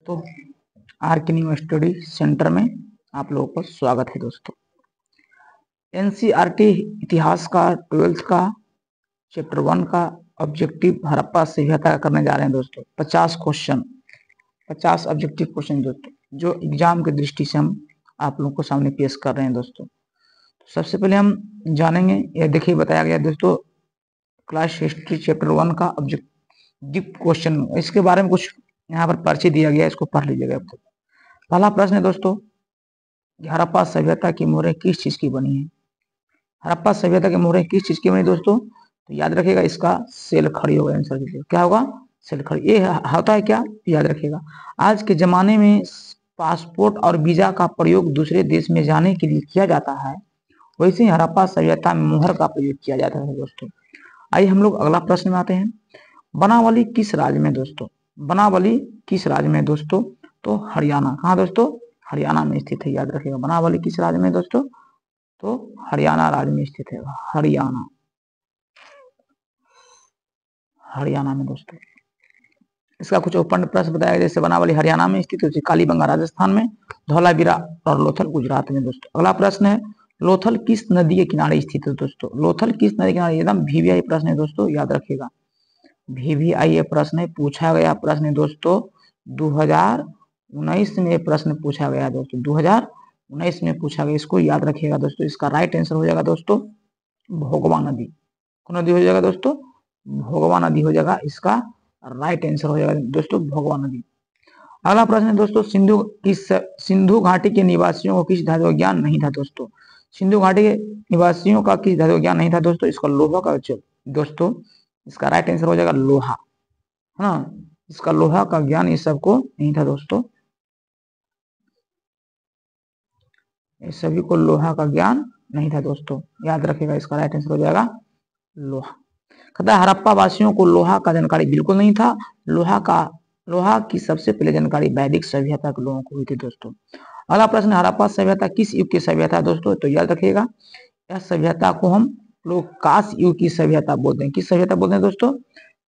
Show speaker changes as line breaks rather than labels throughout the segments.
तो आर के new study centre में आप लोगों को स्वागत है दोस्तों। एनसीईआरटी इतिहास का 12th का चैप्टर 1 का ऑब्जेक्टिव हड़प्पा सभ्यता करने जा रहे हैं दोस्तों। 50 क्वेश्चन, 50 ऑब्जेक्टिव क्वेश्चन दोस्तों, जो एग्जाम की दृष्टि से हम आप लोगों को सामने पेश कर रहे हैं दोस्तों। सबसे पहले हम जानेंगे, यह देखिए बताया गया दोस्तों क्लास हिस्ट्री चैप्टर 1 का ऑब्जेक्टिव क्वेश्चन, इसके बारे में कुछ यहाँ पर परिचय दिया गया, इसको पढ़ लीजिएगा। पहला प्रश्न है दोस्तों, हड़प्पा सभ्यता की मोहरें किस चीज की बनी है? हड़प्पा सभ्यता की मोहरें किस चीज की बनी दोस्तों? तो याद रखिएगा, इसका सेल खड़ी होगा आंसर। क्या होगा? सेल खड़ी। ये होता है क्या? याद रखिएगा, आज के जमाने में पासपोर्ट और वीजा का प्रयोग दूसरे देश में जाने के लिए किया जाता है, वैसे ही हड़प्पा सभ्यता में मोहर का प्रयोग किया जाता है दोस्तों। आइए हम लोग अगला प्रश्न में आते हैं। बनावली किस राज्य में दोस्तों? बनावली किस राज्य में दोस्तों? तो हरियाणा। कहाँ दोस्तों? हरियाणा में स्थित है। याद रखिएगा, बनावली किस राज्य में दोस्तों? तो हरियाणा राज्य में स्थित है। हरियाणा, हरियाणा में दोस्तों। इसका कुछ ओपन प्रश्न बताया, जैसे बनावली हरियाणा में स्थित है, कालीबंगा राजस्थान में, धौलावीरा और लोथल गुजरात में दोस्तों। अगला प्रश्न है, लोथल किस नदी के किनारे स्थित है दोस्तों? लोथल किस नदी के किनारे? एकदम वीवीआई प्रश्न है दोस्तों, याद रखिएगा। वीवीआई प्रश्न है, पूछा गया प्रश्न है दोस्तों 2019 में प्रश्न पूछा गया दोस्तों, 2019 में पूछा गया। इसको याद रखिएगा दोस्तों। इसका राइट आंसर हो जाएगा दोस्तों भोगवा नदी। कौन नदी हो जाएगा दोस्तों? भोगवा नदी हो जाएगा। इसका राइट आंसर हो जाएगा दोस्तों भोगवा नदी। अगला प्रश्न है दोस्तों, सिंधु घाटी के निवासियों को किस धातु का ज्ञान नहीं था दोस्तों? सिंधु घाटी के निवासियों का किस धातु का ज्ञान नहीं था दोस्तों? इसका लोहा का दोस्तों। इसका राइट आंसर हो जाएगा लोहा, है ना। इसका लोहा का ज्ञान इस सबको नहीं था दोस्तों। इस सभी को लोहा का ज्ञान नहीं था दोस्तों, याद रखिएगा। इसका राइट आंसर हो जाएगा लोहा। कहता है हड़प्पा वासियों को लोहा का जानकारी बिल्कुल नहीं था। लोहा की सबसे पहले जानकारी वैदिक सभ्यता के लोगों को हुई थी दोस्तों। अगला प्रश्न, हड़प्पा सभ्यता किस युग की सभ्यता है दोस्तों? तो याद रखिएगा, यह सभ्यता को हम लोग कांस युग की सभ्यता बोलते हैं। किस सभ्यता बोलते हैं दोस्तों?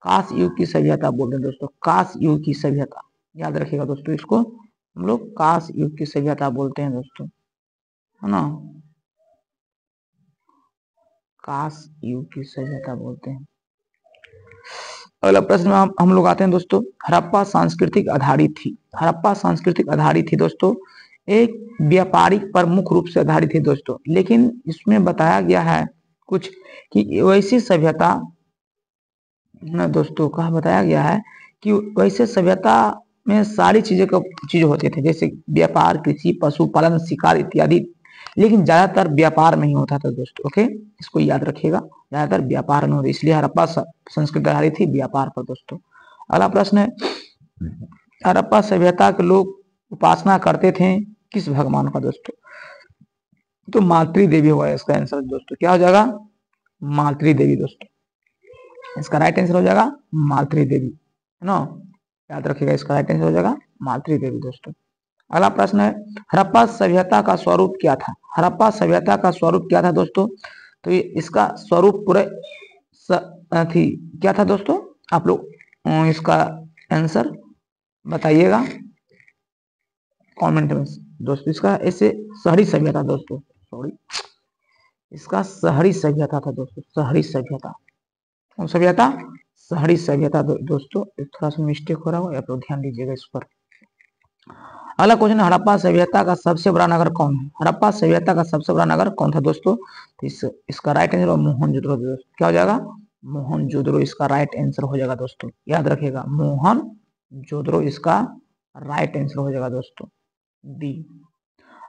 कांस युग की सभ्यता बोलते हैं दोस्तों। कांस युग की सभ्यता, याद रखिएगा दोस्तों। इसको हम लोग कांस युग की सभ्यता बोलते हैं दोस्तों, है ना। कांस युग की सभ्यता बोलते हैं। अगला प्रश्न में हम लोग आते हैं दोस्तों, हड़प्पा सांस्कृतिक आधारित थी। हड़प्पा सांस्कृतिक आधारित थी दोस्तों, एक व्यापारिक पर मुख्य रूप से आधारित थी दोस्तों। लेकिन इसमें बताया गया है कुछ कि वैसी सभ्यता ना दोस्तों, कहा बताया गया है कि वैसे सभ्यता में सारी चीज होते थे, जैसे व्यापार, कृषि, पशुपालन, शिकार इत्यादि, लेकिन ज्यादातर व्यापार में ही होता था दोस्तों। ओके, इसको याद रखिएगा, ज्यादातर व्यापार में होता, इसलिए हड़प्पा संस्कृति आधारित थी व्यापार पर दोस्तों। अगला प्रश्न है, हड़प्पा सभ्यता के लोग उपासना करते थे किस भगवान का दोस्तों? तो मातृ देवी होगा इसका आंसर दोस्तों। क्या हो जाएगा? मातृ देवी दोस्तों। इसका राइट आंसर हो जाएगा मातृ देवी, है ना। याद रखिएगा, इसका राइट आंसर हो जाएगा मातृ देवी दोस्तों। अगला प्रश्न है, हड़प्पा सभ्यता का स्वरूप क्या था? हड़प्पा सभ्यता का स्वरूप क्या था दोस्तों? तो इसका स्वरूप पूरे थी क्या था दोस्तों? आप लोग इसका आंसर बताइएगा कमेंट में दोस्तों। इसका ऐसे शहरी सभ्यता दोस्तों, सॉरी, इसका शहरी सभ्यता था दोस्तों। शहरी सभ्यता, कौन सभ्यता? शहरी सभ्यता दोस्तों। थोड़ा सा मिस्टेक हो रहा हो, आप लोग ध्यान दीजिएगा इस पर। अगला क्वेश्चन, हड़प्पा सभ्यता का सबसे बड़ा नगर कौन है? हड़प्पा सभ्यता का सबसे बड़ा नगर कौन था दोस्तों? इसका राइट आंसर मोहनजोदड़ो दोस्तों। क्या हो जाएगा? मोहनजोदड़ो इसका राइट आंसर हो जाएगा दोस्तों। याद रखिएगा, मोहनजोदड़ो इसका राइट आंसर हो जाएगा दोस्तों, डी।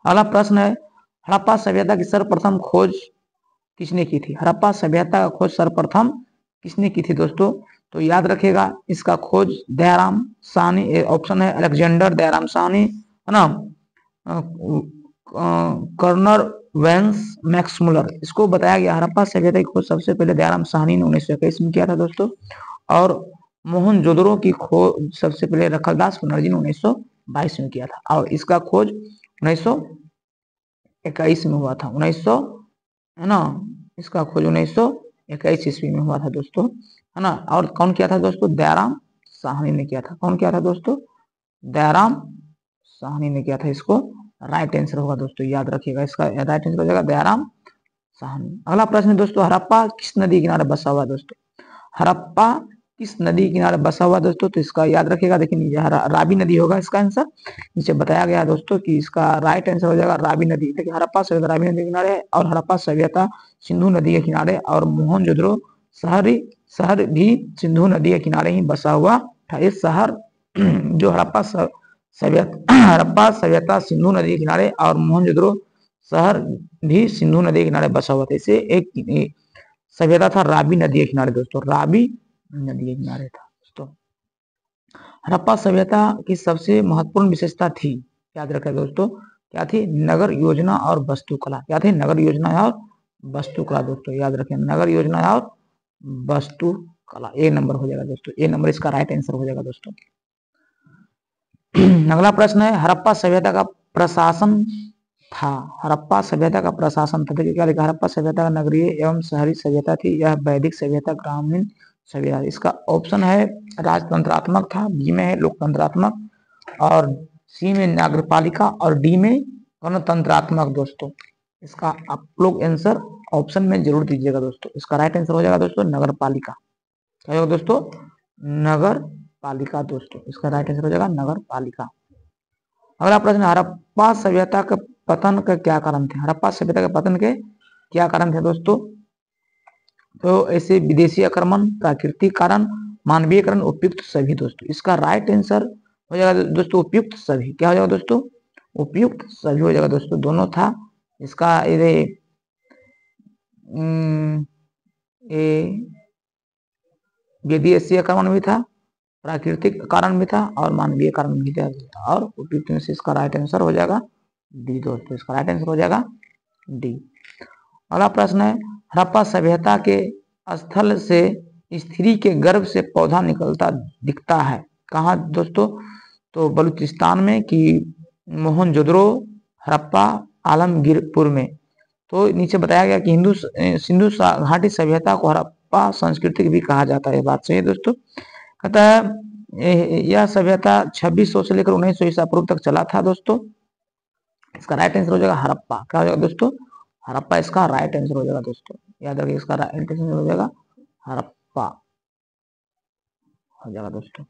अगला प्रश्न है, हड़प्पा सभ्यता की सर्वप्रथम खोज किसने की थी? हड़प्पा सभ्यता का खोज सर्वप्रथम किसने की थी दोस्तों? तो याद रखिएगा, इसका खोज दयाराम साहनी, ऑप्शन है अलेक्जेंडर दयाराम साहनी, है ना, कर्नल वेंस मैक्समुलर। इसको बताया गया हड़प्पा सभ्यता की खोज सबसे पहले दयाराम साहनी ने 1921 में किया था दोस्तों, और मोहनजोदड़ो की खोज सबसे पहले रखलदास बनर्जी ने 1922 में किया था, और इसका खोज 1921 में हुआ था। 1900, है ना, इसका खोज 1921 ईस्वी में हुआ था दोस्तों, है ना। और कौन किया था दोस्तों? दयाराम साहनी ने किया था। कौन किया था दोस्तों? दयाराम साहनी ने किया था। इसको राइट आंसर होगा दोस्तों, याद रखिएगा, इसका राइट आंसर हो जाएगा दयाराम साहनी। अगला प्रश्न है दोस्तों, हड़प्पा किस नदी किनारे बसा हुआ है दोस्तों? हड़प्पा किस नदी किनारे बसा हुआ दोस्तों? तो इसका याद रखिएगा, देखिए नीचे रावी नदी होगा इसका आंसर। नीचे बताया गया है दोस्तों कि इसका राइट आंसर हो जाएगा रावी नदी। देखिए हड़प्पा सभ्यता रावी नदी के किनारे है, और हड़प्पा सभ्यता सिंधु नदी के किनारे, और मोहनजोदड़ो शहर भी सिंधु नदी के किनारे ही बसा हुआ था। इस शहर जो हड़प्पा सभ्यता सिंधु नदी के किनारे, और मोहनजोदड़ो शहर भी सिंधु नदी के किनारे बसा हुआ था। इसे एक सभ्यता था रावी नदी के किनारे दोस्तों, रावी नदी के किनारे था दोस्तों। हड़प्पा सभ्यता की सबसे महत्वपूर्ण विशेषता थी, याद रखें दोस्तों, क्या थी? नगर योजना और वास्तुकला। क्या थी? नगर योजना और वास्तुकला दोस्तों, याद रखें, नगर योजना और वास्तुकला। ए नंबर हो जाएगा दोस्तों, ए नंबर इसका राइट आंसर हो जाएगा दोस्तों। अगला प्रश्न है, हड़प्पा सभ्यता का प्रशासन था। हड़प्पा सभ्यता का प्रशासन था, देखिए क्या लिखा, हड़प्पा सभ्यता नगरीय एवं शहरी सभ्यता थी, यह वैदिक सभ्यता ग्रामीण सभ्यता। इसका ऑप्शन है राजतंत्रात्मक था, बी में है लोकतंत्रात्मक, और सी में नगरपालिका, और डी में गणतंत्रात्मक दोस्तों। इसका आप लोग आंसर ऑप्शन में जरूर दीजिएगा दोस्तों। इसका राइट आंसर हो जाएगा दोस्तों नगरपालिका। क्या होगा दोस्तों? नगरपालिका दोस्तों, इसका राइट आंसर हो जाएगा नगरपालिका। अगला प्रश्न, हड़प्पा सभ्यता के पतन का क्या कारण थे? हड़प्पा सभ्यता के पतन के क्या कारण थे दोस्तों? तो ऐसे विदेशी आक्रमण, प्राकृतिक कारण, मानवीयकरण, उपयुक्त सभी दोस्तों। इसका राइट आंसर हो जाएगा दोस्तों उपयुक्त सभी। क्या हो जाएगा दोस्तों? उपयुक्त सभी हो जाएगा दोस्तों, दोनों था इसका। विदेशी आक्रमण भी था, प्राकृतिक कारण भी था, और मानवीय कारण भी था, और उपयुक्त में से इसका राइट आंसर हो जाएगा डी दोस्तों। इसका राइट आंसर हो जाएगा डी। अगला प्रश्न है, हड़प्पा सभ्यता के स्थल से स्त्री के गर्भ से पौधा निकलता दिखता है कहाँ दोस्तों? तो बलूचिस्तान में, कि मोहनजोदड़ो, हड़प्पा, आलमगीरपुर में। तो नीचे बताया गया कि सिंधु घाटी सभ्यता को हड़प्पा संस्कृति भी कहा जाता है। बात सही है दोस्तों। कहता है यह सभ्यता 2600 से लेकर 1900 ईसा पूर्व तक चला था दोस्तों। इसका राइट आंसर हो जाएगा हड़प्पा। क्या हो जाएगा दोस्तों? हड़प्पा इसका राइट आंसर हो जाएगा दोस्तों, याद रखिए, इसका राइट आंसर हो जाएगा हड़प्पा हो जाएगा दोस्तों।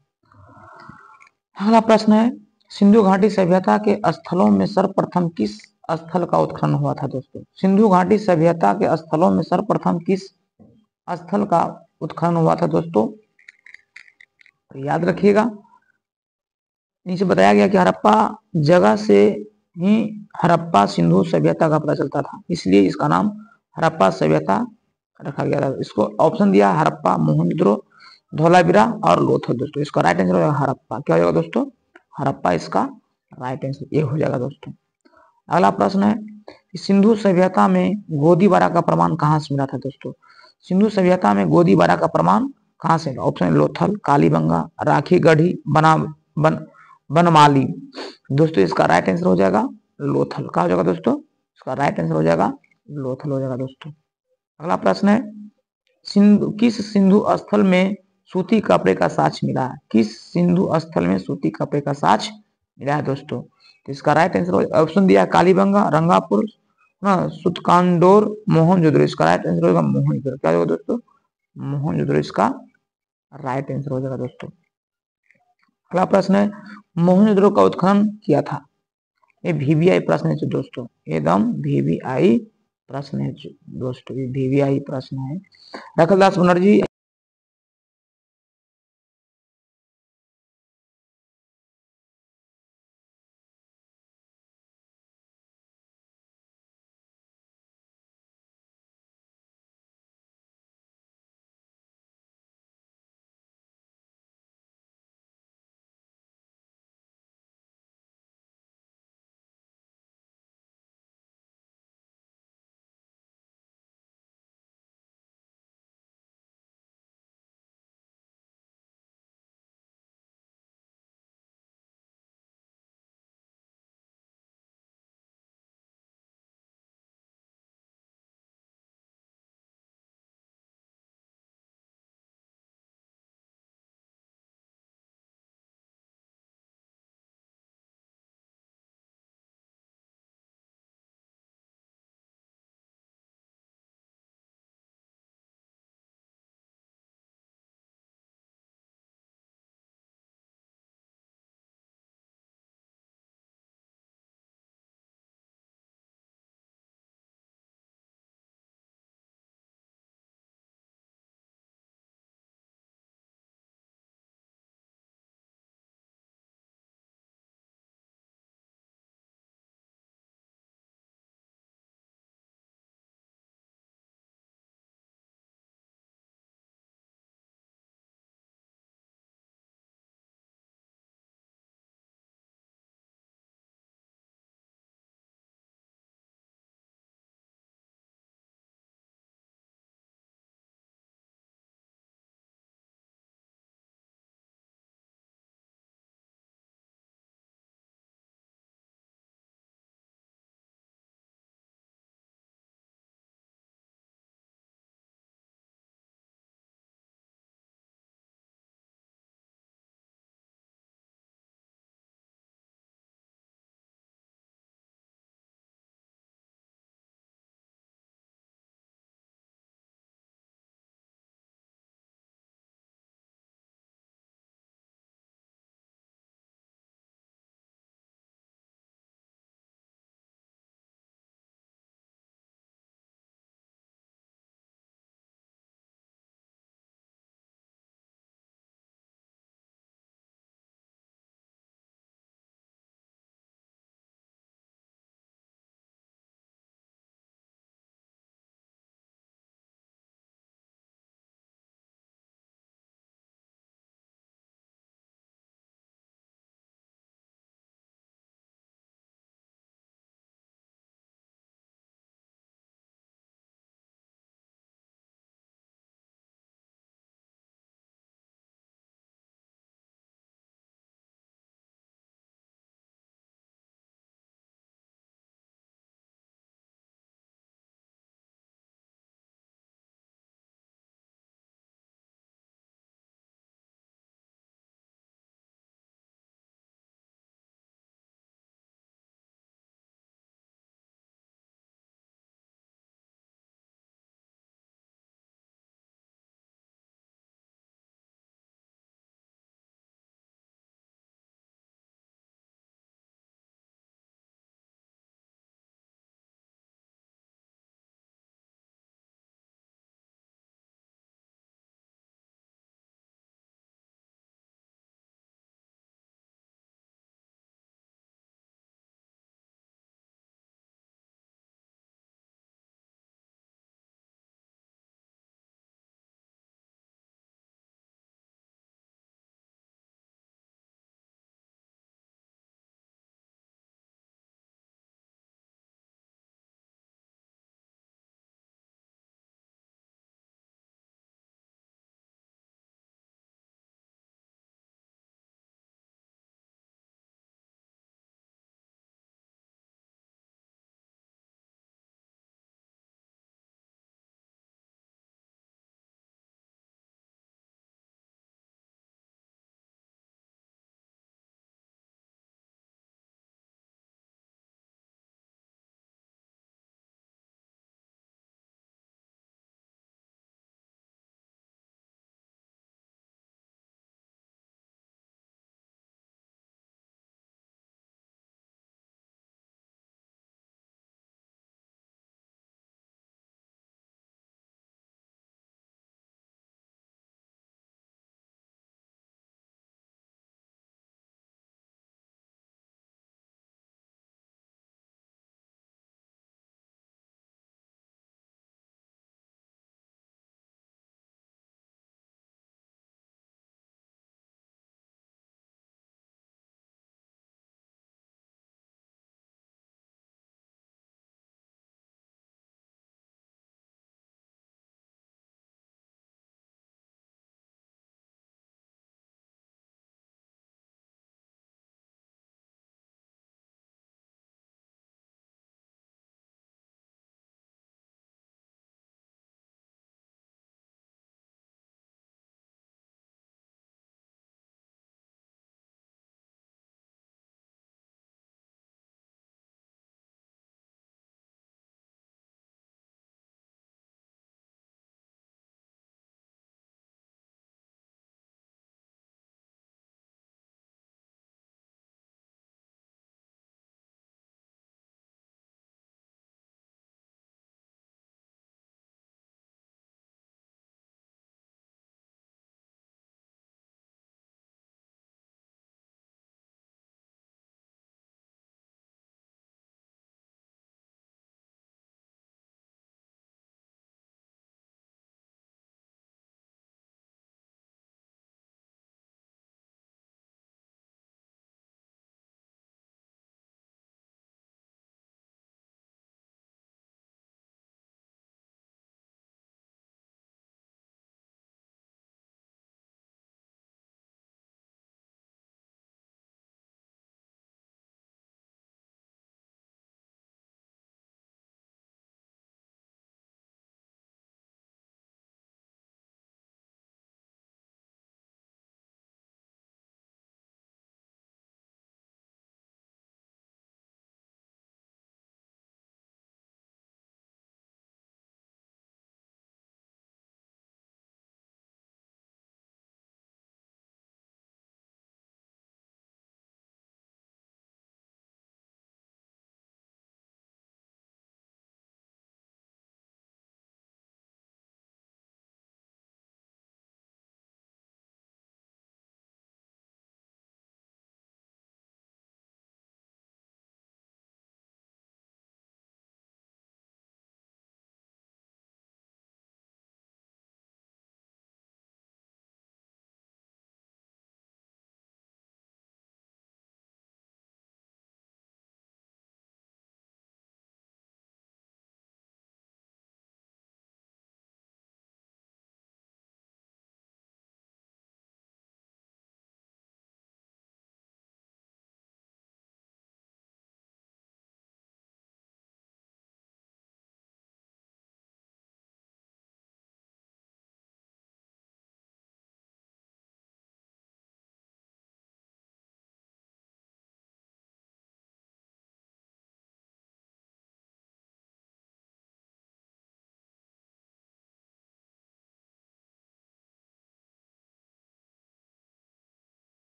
अगला प्रश्न है, सिंधु घाटी सभ्यता के स्थलों में सर्वप्रथम किस स्थल का उत्खनन हुआ था दोस्तों? सिंधु घाटी सभ्यता के स्थलों में सर्वप्रथम किस स्थल का उत्खनन हुआ था दोस्तों? तो याद रखिएगा, नीचे बताया गया कि हड़प्पा जगह से ही हड़प्पा सिंधु सभ्यता का पता चलता था, इसलिए इसका नाम हड़प्पा सभ्यता रखा गया था। इसको ऑप्शन दिया हड़प्पा, मोहनजोदड़ो, धोलावीरा और लोथल दोस्तों। इसका राइट आंसर हो जाएगा हड़प्पा। क्या हो जाएगा दोस्तों? हड़प्पा इसका राइट आंसर ये हो जाएगा दोस्तों। अगला प्रश्न है, सिंधु सभ्यता में गोदीबारा का प्रमाण कहाँ से मिला था दोस्तों? सिंधु सभ्यता में गोदीबारा का प्रमाण कहाँ से? ऑप्शन लोथल, कालीबंगा, राखीगढ़ी, बनमाली दोस्तों। इसका राइट आंसर हो जाएगा लोथल। क्या हो जाएगा दोस्तों? इसका राइट आंसर हो जाएगा लोथल हो जाएगा दोस्तों। अगला प्रश्न है, किस सिंधु स्थल में सूती कपड़े का साक्ष मिला है? किस सिंधु स्थल में सूती कपड़े का साक्ष मिला है दोस्तों? तो इसका राइट आंसर ऑप्शन दिया कालीबंगा, रंगापुर, सुतकांडोर, मोहनजोदड़ो। इसका राइट आंसर होगा मोहनजोदड़ो। क्या होगा दोस्तों? मोहनजोदड़ो इसका राइट आंसर हो जाएगा दोस्तों। अगला प्रश्न है, मोहनजोदड़ो का उत्खनन किया था? ये वीवीआई प्रश्न है दोस्तों, एकदम वीवीआई प्रश्न है दोस्तों, ये वीवीआई प्रश्न है। रखलदास बनर्जी